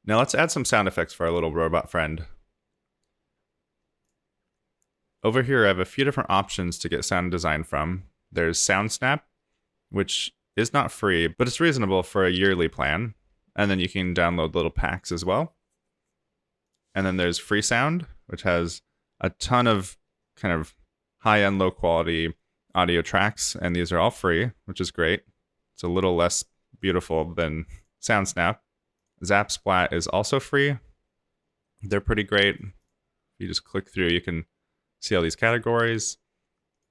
Now let's add some sound effects for our little robot friend. Over here, I have a few different options to get sound design from. There's Soundsnap, which is not free, but it's reasonable for a yearly plan. And then you can download little packs as well. And then there's Freesound, which has a ton of kind of high-end, low-quality audio tracks, and these are all free, which is great. It's a little less beautiful than Soundsnap. Zapsplat is also free. They're pretty great. If you just click through, you can see all these categories.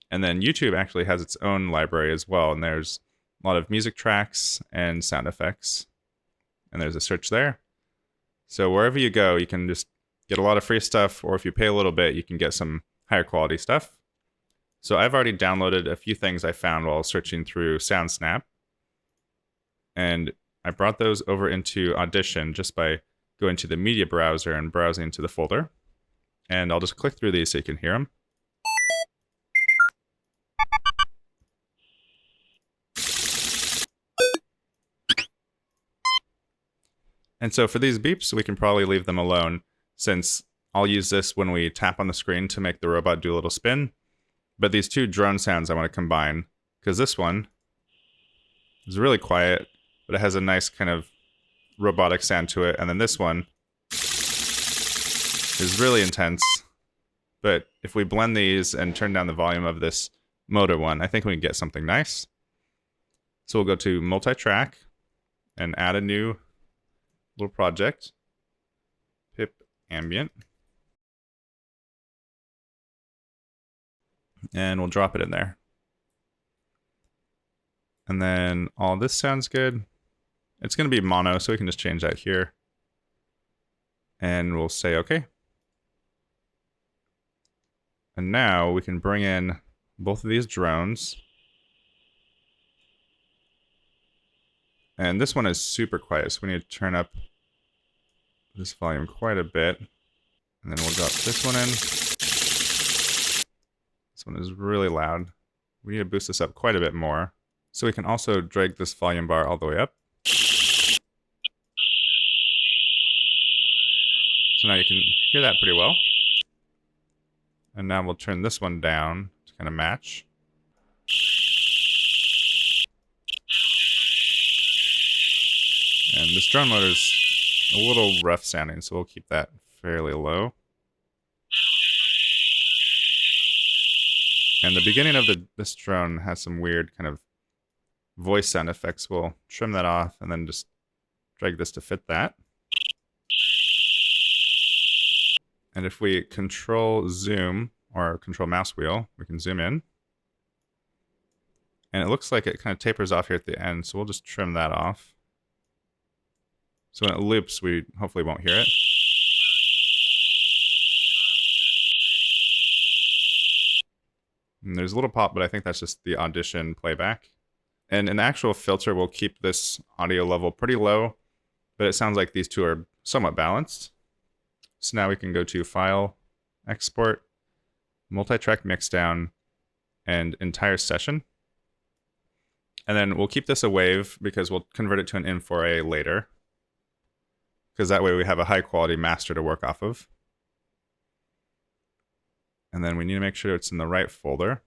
And then YouTube actually has its own library as well, and there's a lot of music tracks and sound effects. And there's a search there. So wherever you go, you can just get a lot of free stuff, or if you pay a little bit, you can get some higher quality stuff. So I've already downloaded a few things I found while searching through Soundsnap. And I brought those over into Audition just by going to the media browser and browsing to the folder. And I'll just click through these so you can hear them. And so for these beeps, we can probably leave them alone, since I'll use this when we tap on the screen to make the robot do a little spin. But these two drone sounds I want to combine, because this one is really quiet, but it has a nice kind of robotic sound to it. And then this one is really intense. But if we blend these and turn down the volume of this motor one, I think we can get something nice. So we'll go to multi-track and add a new little project. Pip ambient. And we'll drop it in there. And then all this sounds good. It's going to be mono, so we can just change that here. And we'll say OK. And now we can bring in both of these drones. And this one is super quiet, so we need to turn up this volume quite a bit. And then we'll drop this one in. This one is really loud. We need to boost this up quite a bit more. So we can also drag this volume bar all the way up. So now you can hear that pretty well. And now we'll turn this one down to kind of match. And this drone motor is a little rough sounding, so we'll keep that fairly low. And the beginning of this drone has some weird kind of voice sound effects. We'll trim that off and then just drag this to fit that. And if we control zoom or control mouse wheel, we can zoom in. And it looks like it kind of tapers off here at the end, so we'll just trim that off. So when it loops, we hopefully won't hear it. And there's a little pop, but I think that's just the Audition playback. And an actual filter will keep this audio level pretty low, but it sounds like these two are somewhat balanced. So now we can go to File, Export, Multi-Track Mixdown, and Entire Session. And then we'll keep this a wave because we'll convert it to an M4A later, because that way we have a high quality master to work off of. And then we need to make sure it's in the right folder.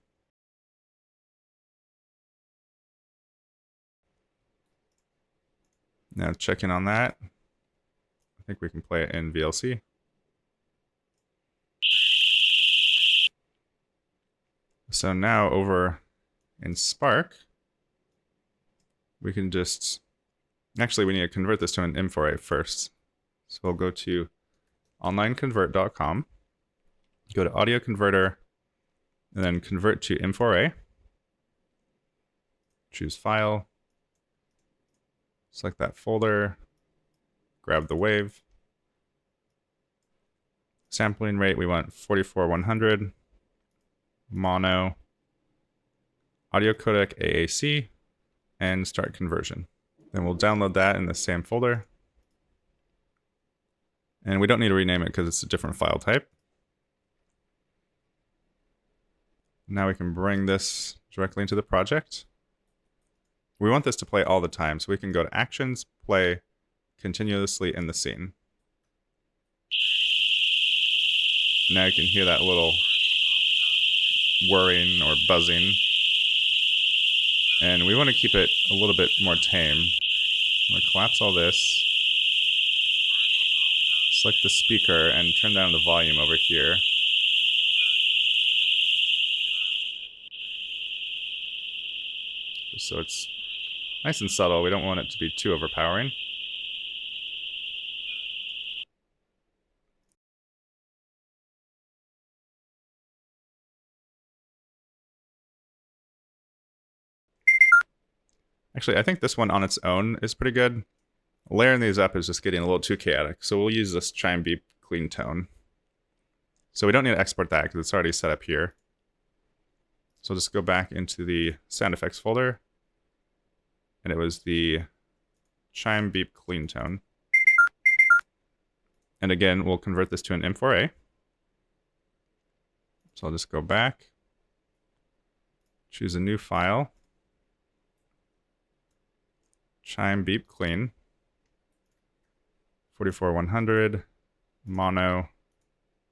Now checking on that. I think we can play it in VLC. So now over in Spark, we can just, actually we need to convert this to an M4A first. So we'll go to onlineconvert.com, go to audio converter, and then convert to M4A. Choose file, select that folder, grab the wave. Sampling rate, we want 44/100, mono, audio codec AAC, and start conversion. Then we'll download that in the same folder. And we don't need to rename it because it's a different file type. Now we can bring this directly into the project. We want this to play all the time, so we can go to Actions, Play, continuously in the scene. Now you can hear that little whirring or buzzing. And we want to keep it a little bit more tame. I'm going to collapse all this. Select the speaker and turn down the volume over here. Just so it's nice and subtle. We don't want it to be too overpowering. Actually, I think this one on its own is pretty good. Layering these up is just getting a little too chaotic, so we'll use this chime beep clean tone. So we don't need to export that because it's already set up here. So I'll just go back into the sound effects folder, and it was the chime beep clean tone. And again, we'll convert this to an M4A. So I'll just go back, choose a new file, chime beep clean, 44100, mono,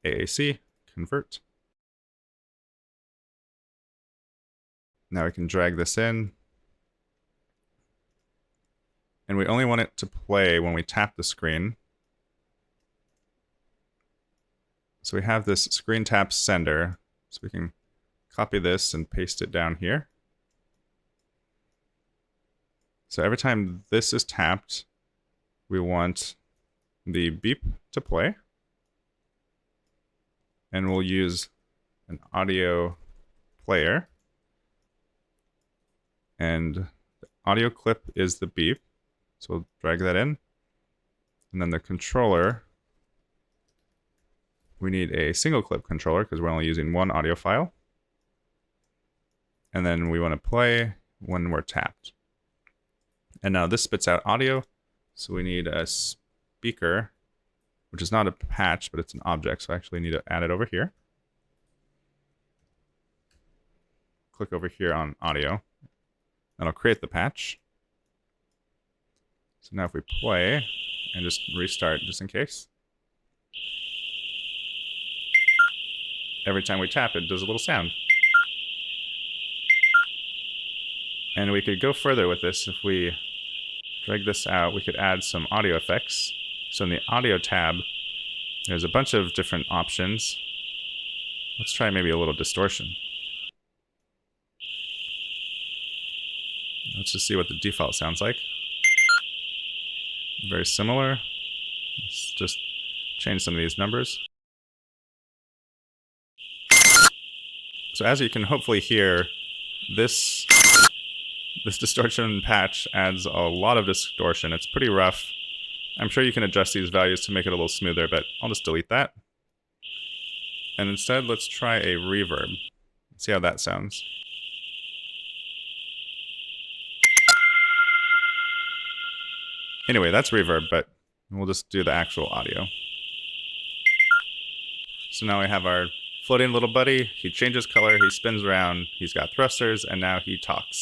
AAC, convert. Now we can drag this in. And we only want it to play when we tap the screen. So we have this screen tap sender. So we can copy this and paste it down here. So every time this is tapped, we want the beep to play. And we'll use an audio player. And the audio clip is the beep. So we'll drag that in. And then the controller, we need a single clip controller because we're only using one audio file. And then we want to play when we're tapped. And now this spits out audio. So we need a speaker, which is not a patch, but it's an object. So I actually need to add it over here. Click over here on audio. And I'll create the patch. So now if we play and just restart just in case. Every time we tap it does a little sound. And we could go further with this. If we drag this out, we could add some audio effects. So in the audio tab, there's a bunch of different options. Let's try maybe a little distortion. Let's just see what the default sounds like. Very similar. Let's just change some of these numbers. So as you can hopefully hear, this distortion patch adds a lot of distortion. It's pretty rough. I'm sure you can adjust these values to make it a little smoother, but I'll just delete that. And instead, let's try a reverb. See how that sounds. Anyway, that's reverb, but we'll just do the actual audio. So now we have our floating little buddy. He changes color, he spins around, he's got thrusters, and now he talks.